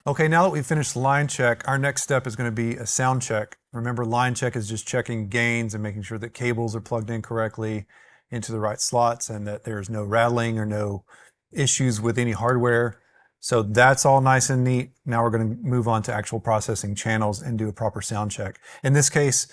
Okay, now that we've finished the line check, our next step is going to be a sound check. Remember, line check is just checking gains and making sure that cables are plugged in correctly into the right slots and that there's no rattling or no issues with any hardware. So that's all nice and neat. Now we're going to move on to actual processing channels and do a proper sound check. In this case,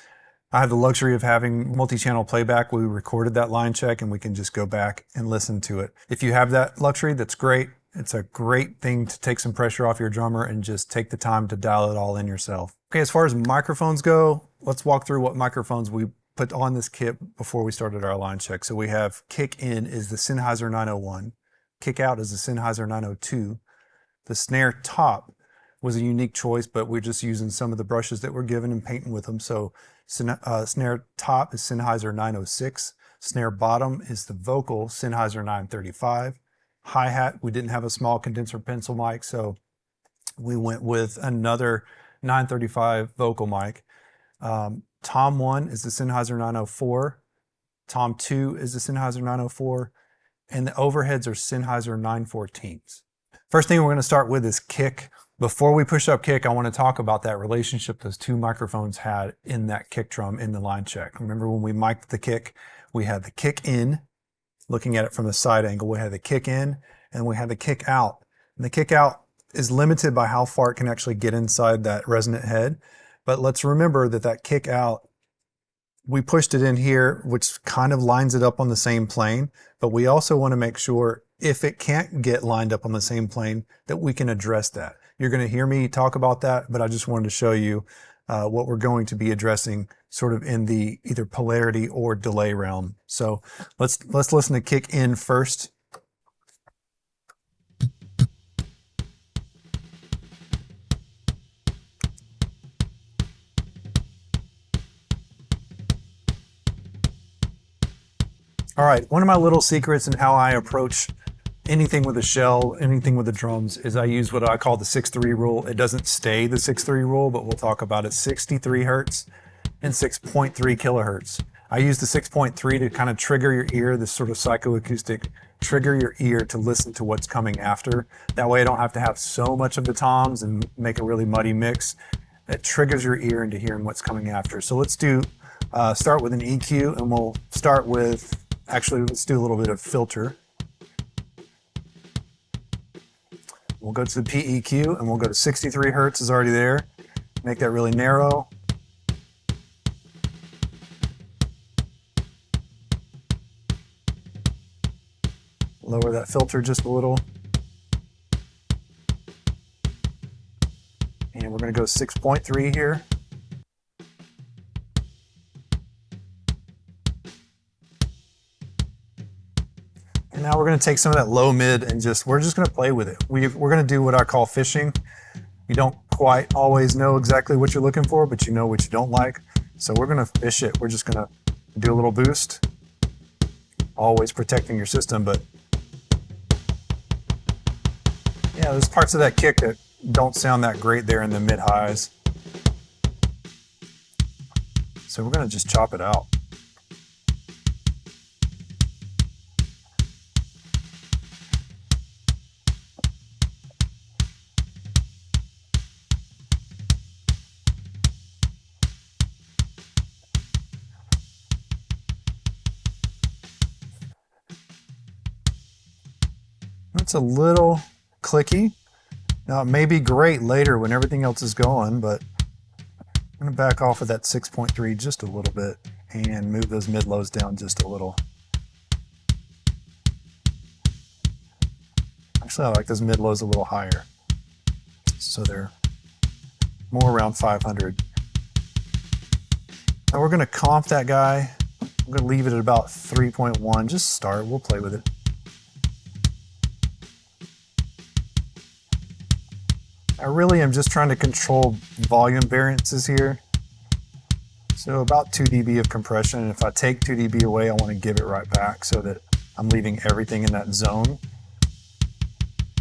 I have the luxury of having multi-channel playback. We recorded that line check and we can just go back and listen to it. If you have that luxury, that's great. It's a great thing to take some pressure off your drummer and just take the time to dial it all in yourself. Okay, as far as microphones go, let's walk through what microphones we put on this kit before we started our line check. So we have kick in is the Sennheiser 901. Kick out is the Sennheiser 902. The snare top was a unique choice, but we're just using some of the brushes that were given and painting with them. So snare top is Sennheiser 906. Snare bottom is the vocal Sennheiser 935. Hi-hat, we didn't have a small condenser pencil mic, so we went with another 935 vocal mic. Tom 1 is the Sennheiser 904. Tom 2 is the Sennheiser 904. And the overheads are Sennheiser 914s. First thing we're going to start with is kick. Before we push up kick, I want to talk about that relationship those two microphones had in that kick drum in the line check. Remember when we mic'd the kick, we had the kick in, looking at it from the side angle, we had the kick in and we had the kick out. And the kick out is limited by how far it can actually get inside that resonant head. But let's remember that that kick out, we pushed it in here, which kind of lines it up on the same plane. But we also want to make sure if it can't get lined up on the same plane, that we can address that. You're going to hear me talk about that, but I just wanted to show you what we're going to be addressing sort of in the either polarity or delay realm. So let's listen to kick in first. All right, one of my little secrets in how I approach anything with a shell, anything with the drums, is I use what I call the 6-3 rule. It doesn't stay the 6-3 rule, but we'll talk about it. 63 hertz and 6.3 kilohertz. I use the 6.3 to kind of trigger your ear, this sort of psychoacoustic, trigger your ear to listen to what's coming after. That way I don't have to have so much of the toms and make a really muddy mix. It triggers your ear into hearing what's coming after. So let's start with an EQ, and we'll start with, actually let's do a little bit of filter. We'll go to the PEQ and we'll go to 63 hertz is already there. Make that really narrow. Lower that filter just a little. And we're going to go 6.3 here. And now we're going to take some of that low mid and we're just going to play with it. We're going to do what I call fishing. You don't quite always know exactly what you're looking for, but you know what you don't like. So we're going to fish it. We're just going to do a little boost. Always protecting your system, but yeah, there's parts of that kick that don't sound that great there in the mid highs. So we're going to just chop it out. It's a little clicky. Now it may be great later when everything else is going, but I'm going to back off of that 6.3 just a little bit and move those mid lows down just a little. Actually, I like those mid lows a little higher, so they're more around 500. Now we're going to comp that guy. I'm going to leave it at about 3.1. Just start. We'll play with it. I really am just trying to control volume variances here. So about 2 dB of compression. And if I take 2 dB away, I want to give it right back so that I'm leaving everything in that zone,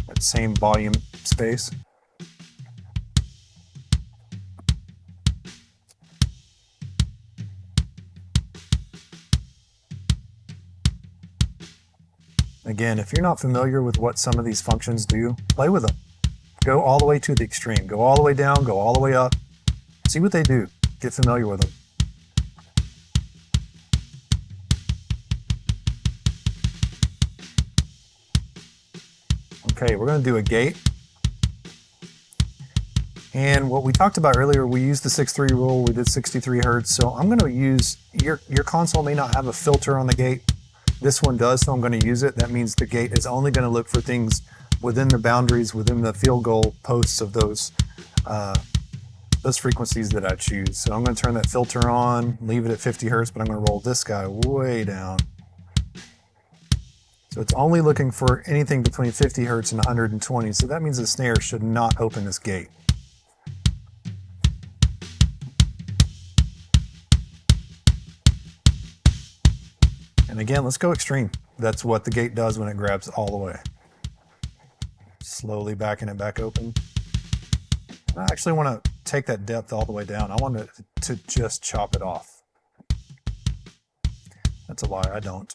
that same volume space. Again, if you're not familiar with what some of these functions do, play with them. go all the way to the extreme. Go all the way down, go all the way up. See what they do. Get familiar with them. Okay, we're going to do a gate. And what we talked about earlier, we used the 6-3 rule. We did 63 hertz. So I'm going to use, your console may not have a filter on the gate. This one does, so I'm going to use it. That means the gate is only going to look for things within the boundaries, within the field goal posts of those frequencies that I choose. So I'm going to turn that filter on, leave it at 50 hertz, but I'm going to roll this guy way down. So it's only looking for anything between 50 hertz and 120. So that means the snare should not open this gate. And again, let's go extreme. That's what the gate does when it grabs all the way. Slowly backing it back open. I actually want to take that depth all the way down. I want it to just chop it off. That's a lie, I don't.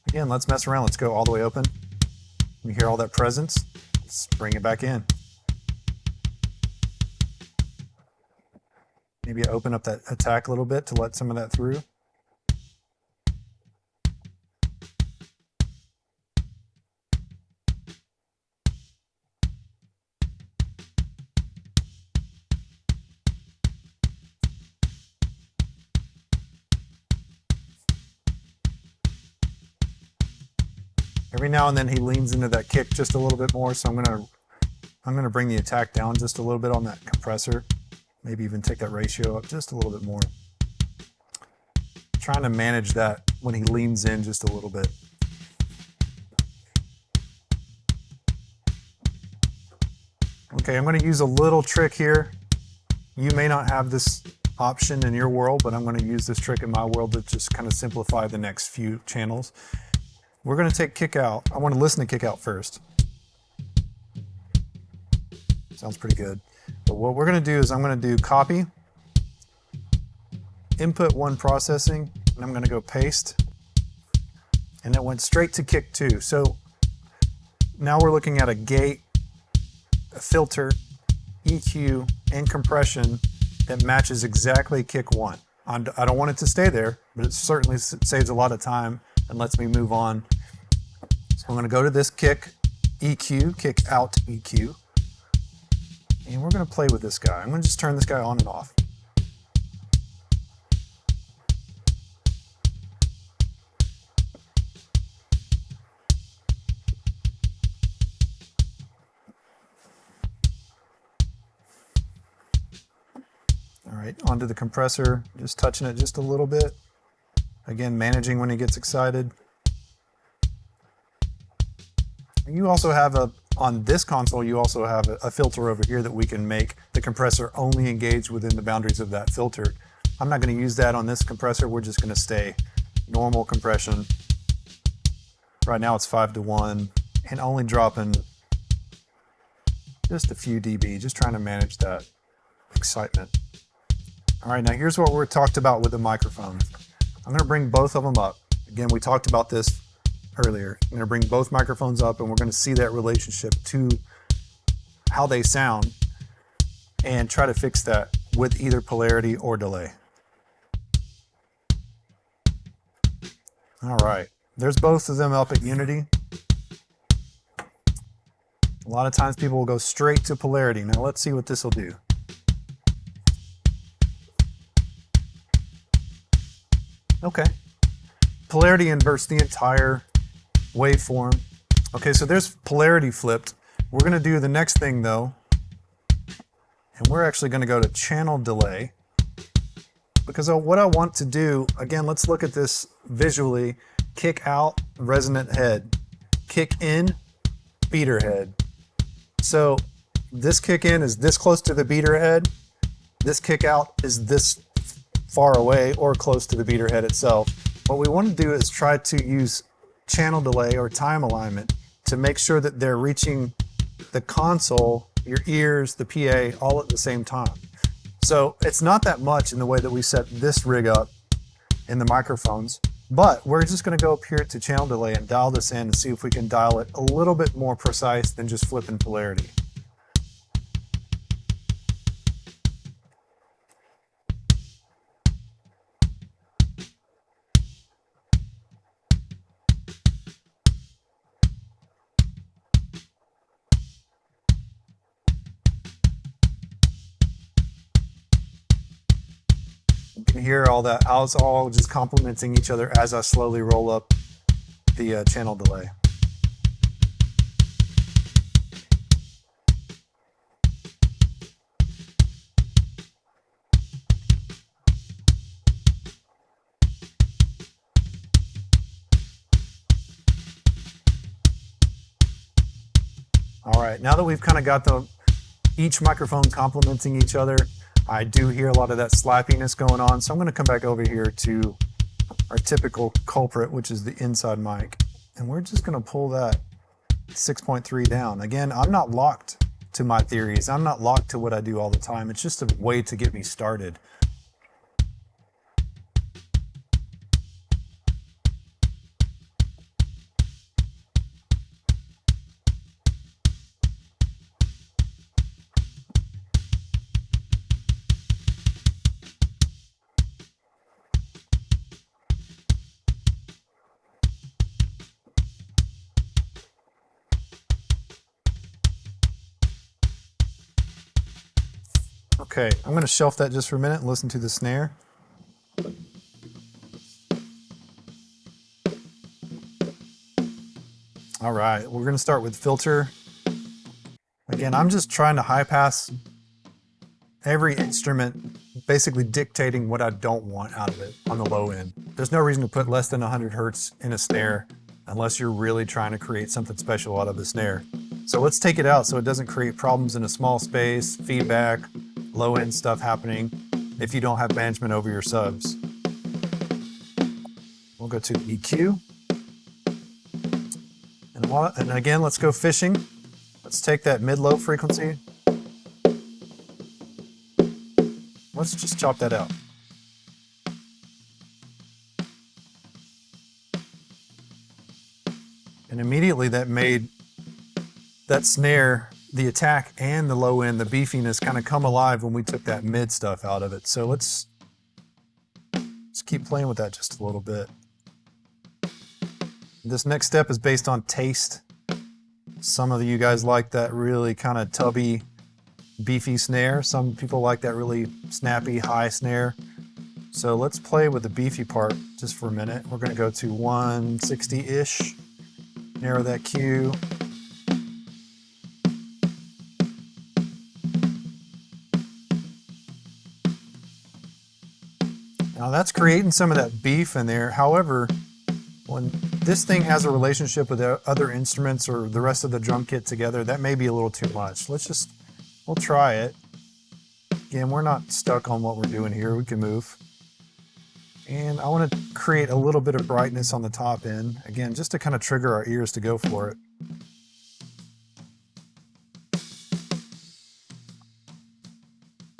Again, let's mess around. Let's go all the way open. You hear all that presence? Let's bring it back in. Maybe open up that attack a little bit to let some of that through. Every now and then he leans into that kick just a little bit more, so I'm gonna bring the attack down just a little bit on that compressor. Maybe even take that ratio up just a little bit more. Trying to manage that when he leans in just a little bit. Okay, I'm going to use a little trick here. You may not have this option in your world, but I'm going to use this trick in my world to just kind of simplify the next few channels. We're going to take kick out. I want to listen to kick out first. Sounds pretty good. But what we're going to do is I'm going to do copy, input 1 processing, and I'm going to go paste. And it went straight to kick 2. So now we're looking at a gate, a filter, EQ, and compression that matches exactly kick 1. I don't want it to stay there, but it certainly saves a lot of time and lets me move on. So I'm going to go to this kick EQ, kick out EQ. And we're going to play with this guy. I'm going to just turn this guy on and off. All right, onto the compressor, just touching it just a little bit. Again, managing when he gets excited. You also have on this console, you also have a filter over here that we can make the compressor only engage within the boundaries of that filter. I'm not going to use that on this compressor. We're just going to stay normal compression. Right now it's 5:1 and only dropping just a few dB, just trying to manage that excitement. All right, now here's what we talked about with the microphones. I'm going to bring both of them up. Again, we talked about this earlier. I'm going to bring both microphones up and we're going to see that relationship to how they sound and try to fix that with either polarity or delay. All right, there's both of them up at unity. A lot of times people will go straight to polarity. Now let's see what this will do. Okay, polarity inverts the entire waveform. Okay, so there's polarity flipped. We're going to do the next thing though, and we're actually going to go to channel delay, because what I want to do, again, let's look at this visually. Kick out, resonant head. Kick in, beater head. So this kick in is this close to the beater head. This kick out is this far away or close to the beater head itself. What we want to do is try to use channel delay or time alignment to make sure that they're reaching the console, your ears, the PA, all at the same time. So it's not that much in the way that we set this rig up. in the microphones. But we're just going to go up here to channel delay and dial this in and see if we can dial it a little bit more precise than just flipping polarity. You can hear all that, how it's all just complementing each other as I slowly roll up the channel delay. All right, now that we've kind of got each microphone complementing each other, I do hear a lot of that slappiness going on. So I'm going to come back over here to our typical culprit, which is the inside mic. And we're just going to pull that 6.3 down. Again, I'm not locked to my theories. I'm not locked to what I do all the time. It's just a way to get me started. Okay, I'm going to shelf that just for a minute and listen to the snare. All right, we're going to start with filter. Again, I'm just trying to high pass every instrument, basically dictating what I don't want out of it on the low end. There's no reason to put less than 100 hertz in a snare unless you're really trying to create something special out of the snare. So let's take it out so it doesn't create problems in a small space, feedback, low end stuff happening if you don't have management over your subs. We'll go to EQ. And again, let's go fishing. Let's take that mid-low frequency. Let's just chop that out. And immediately that made that snare, the attack and the low end, the beefiness kind of come alive when we took that mid stuff out of it. So let's keep playing with that just a little bit. This next step is based on taste. Some of you guys like that really kind of tubby, beefy snare. Some people like that really snappy, high snare. So let's play with the beefy part just for a minute. We're going to go to 160-ish, narrow that Q. Now that's creating some of that beef in there. However, when this thing has a relationship with other instruments or the rest of the drum kit together, that may be a little too much. We'll try it. Again, we're not stuck on what we're doing here. We can move. And I want to create a little bit of brightness on the top end. Again, just to kind of trigger our ears to go for it.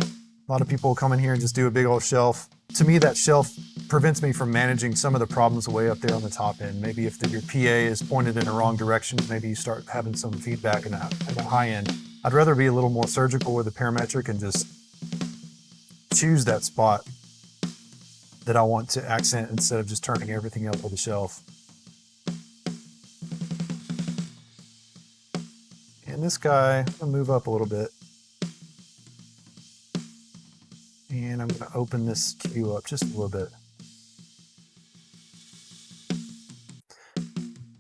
A lot of people come in here and just do a big old shelf. To me, that shelf prevents me from managing some of the problems way up there on the top end. Maybe if your PA is pointed in the wrong direction, maybe you start having some feedback at the high end. I'd rather be a little more surgical with the parametric and just choose that spot that I want to accent instead of just turning everything up on the shelf. And this guy, I'm gonna move up a little bit. And I'm gonna open this Q up just a little bit.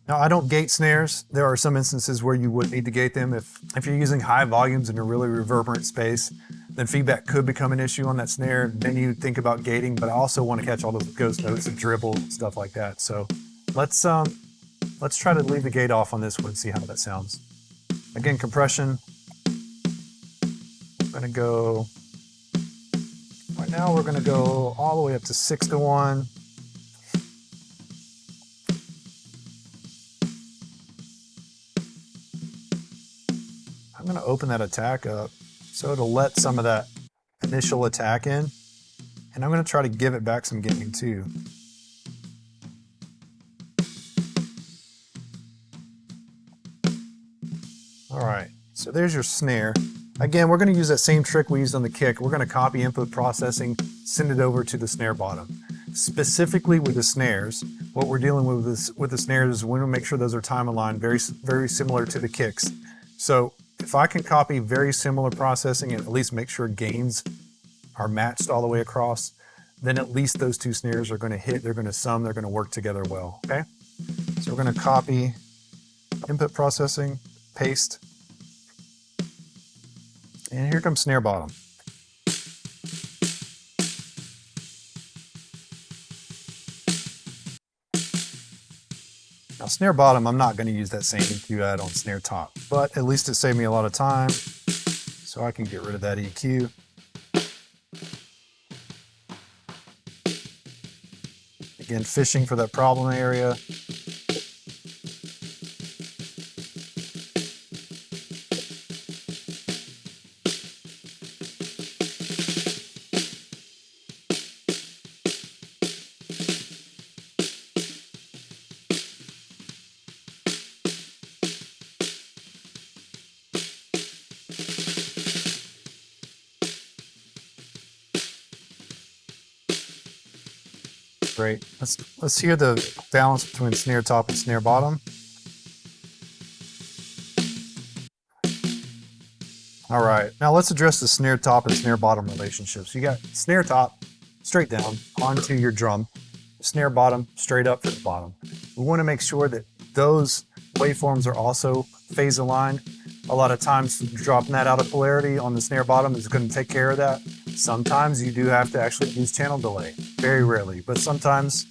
Now, I don't gate snares. There are some instances where you would need to gate them. If you're using high volumes in a really reverberant space, then feedback could become an issue on that snare. Then you think about gating, but I also want to catch all those ghost notes and dribble and stuff like that. So let's try to leave the gate off on this one and see how that sounds. Again, compression. I'm gonna go, right now we're gonna go all the way up to 6-to-1. I'm going to open that attack up so it'll let some of that initial attack in. And I'm going to try to give it back some gain too. All right, so there's your snare. Again, we're going to use that same trick we used on the kick. We're going to copy input processing, send it over to the snare bottom. Specifically with the snares, what we're dealing with the snares is we want to make sure those are time aligned, very similar to the kicks. So if I can copy very similar processing and at least make sure gains are matched all the way across, then at least those two snares are going to hit, they're going to sum, they're going to work together well, okay? So we're going to copy input processing, paste, and here comes snare bottom. Now snare bottom, I'm not going to use that same EQ add on snare top, but at least it saved me a lot of time, so I can get rid of that EQ. Again, fishing for that problem area. Great. Let's hear the balance between snare top and snare bottom. All right, now let's address the snare top and snare bottom relationships. You got snare top straight down onto your drum, snare bottom straight up to the bottom. We want to make sure that those waveforms are also phase aligned. A lot of times dropping that out of polarity on the snare bottom is going to take care of that. Sometimes you do have to actually use channel delay, very rarely, but sometimes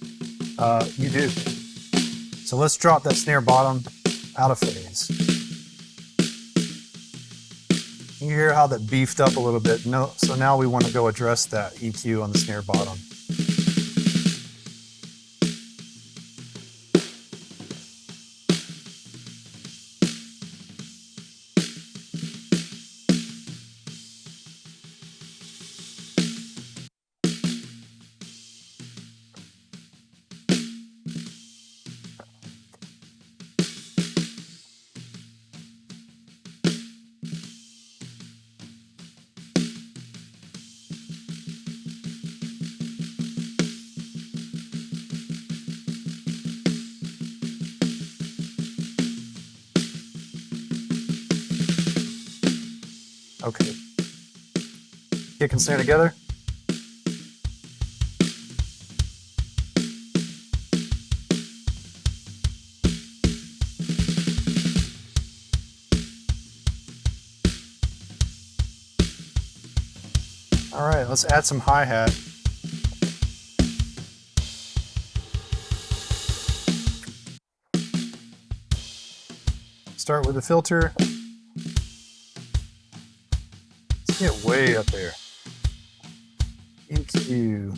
you do. So let's drop that snare bottom out of phase. You hear how that beefed up a little bit. No, so now we want to go address that EQ on the snare bottom. Okay. Kick and snare together. All right, let's add some hi-hat. Start with the filter. Let's get way up there. EQ.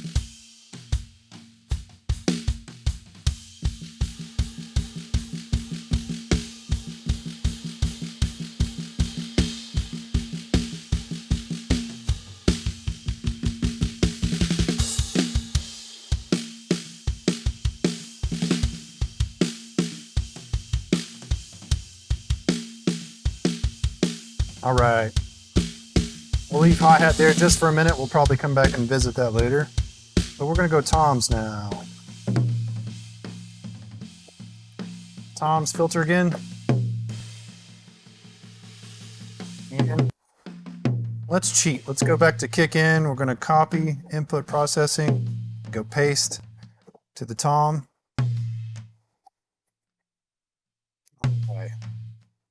All right. We'll leave hi-hat there just for a minute. We'll probably come back and visit that later. But we're going to go toms now. Toms filter again. And let's cheat. Let's go back to kick in. We're going to copy input processing, go paste to the tom. Okay.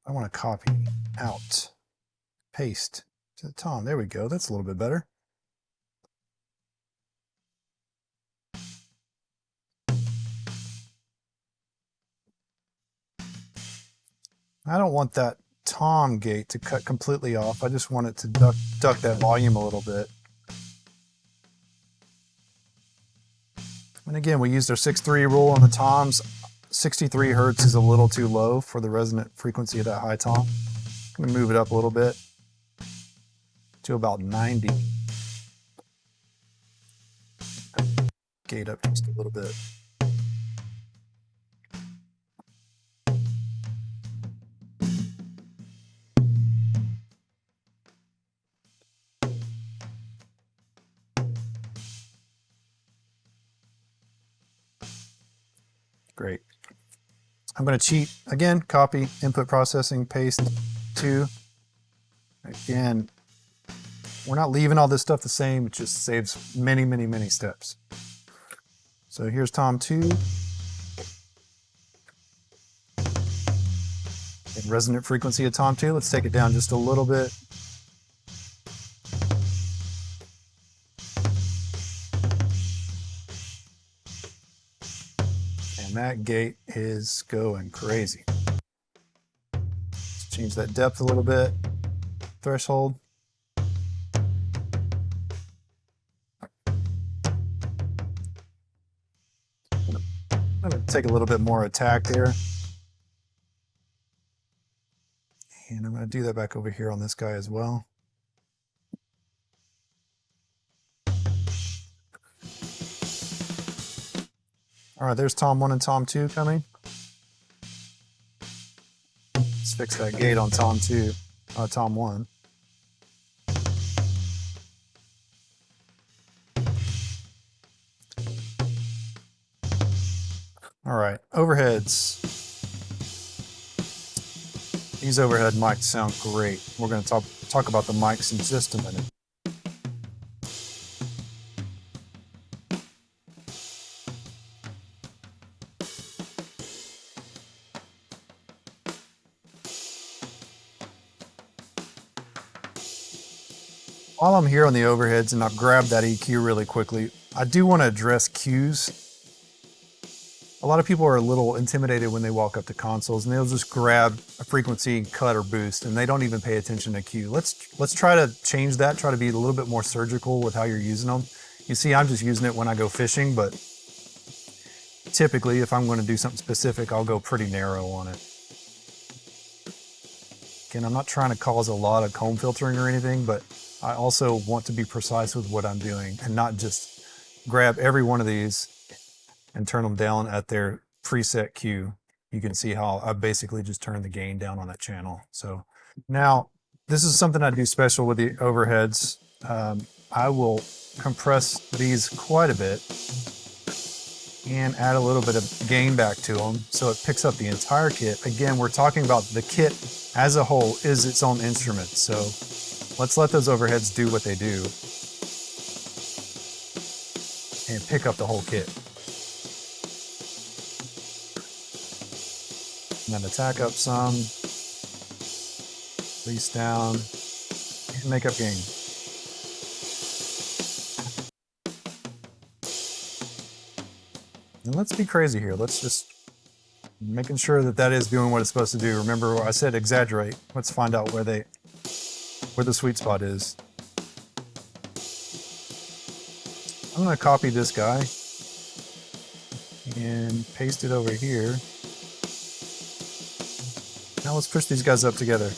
I want to copy out, paste to the tom. There we go. That's a little bit better. I don't want that tom gate to cut completely off. I just want it to duck that volume a little bit. And again, we used our 6-3 rule on the toms. 63 hertz is a little too low for the resonant frequency of that high tom. I'm going to move it up a little bit to about 90. gate up just a little bit. Great. I'm going to cheat again, copy, input processing, paste to. Again, we're not leaving all this stuff the same, it just saves many, many, many steps. So here's Tom 2. And resonant frequency of Tom 2. Let's take it down just a little bit. And that gate is going crazy. Let's change that depth a little bit. Threshold. I'm going to take a little bit more attack there. And I'm going to do that back over here on this guy as well. All right, there's Tom 1 and Tom 2 coming. Let's fix that gate on Tom 2, Tom 1. All right, overheads. These overhead mics sound great. We're going to talk about the mics in just a minute. While I'm here on the overheads, and I'll grab that EQ really quickly, I do want to address cues. A lot of people are a little intimidated when they walk up to consoles and they'll just grab a frequency, cut, or boost, and they don't even pay attention to cue. Let's try to change that, try to be a little bit more surgical with how you're using them. You see, I'm just using it when I go fishing, but typically if I'm going to do something specific, I'll go pretty narrow on it. Again, I'm not trying to cause a lot of comb filtering or anything, but I also want to be precise with what I'm doing and not just grab every one of these and turn them down at their preset cue. You can see how I basically just turned the gain down on that channel. So now this is something I do special with the overheads. I will compress these quite a bit and add a little bit of gain back to them so it picks up the entire kit. Again, we're talking about the kit as a whole is its own instrument. So let's let those overheads do what they do and pick up the whole kit. And then attack up some, release down, and make up gain. And let's be crazy here. Let's just making sure that that is doing what it's supposed to do. Remember, I said exaggerate. Let's find out where the sweet spot is. I'm going to copy this guy and paste it over here. Now let's push these guys up together.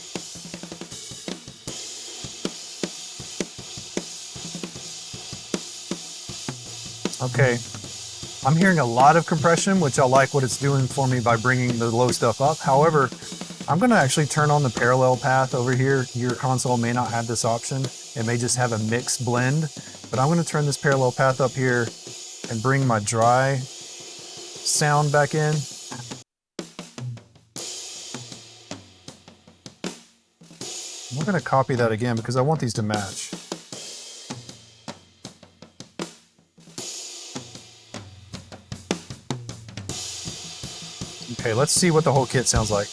Okay, I'm hearing a lot of compression, which I like what it's doing for me by bringing the low stuff up. However, I'm going to actually turn on the parallel path over here. Your console may not have this option. It may just have a mixed blend, but I'm going to turn this parallel path up here and bring my dry sound back in. We're going to copy that again because I want these to match. Okay, let's see what the whole kit sounds like.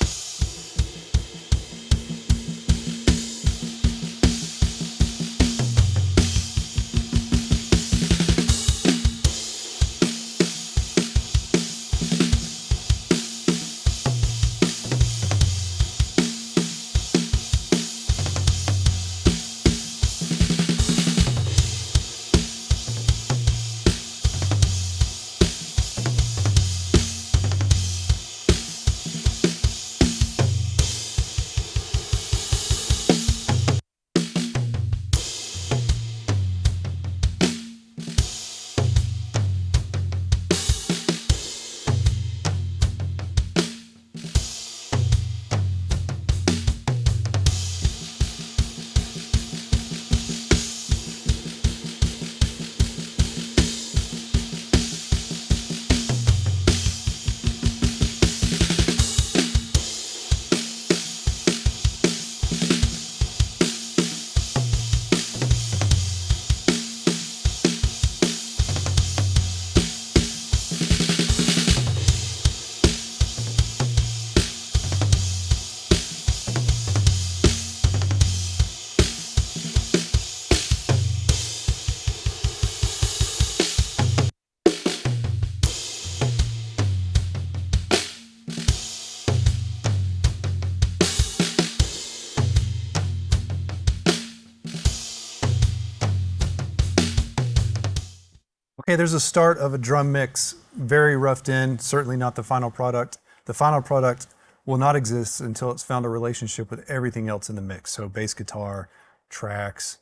Okay, there's a start of a drum mix, very roughed in, certainly not the final product. The final product will not exist until it's found a relationship with everything else in the mix. So bass guitar, tracks,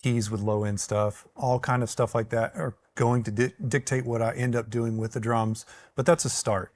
keys with low end stuff, all kind of stuff like that are going to dictate what I end up doing with the drums, but that's a start.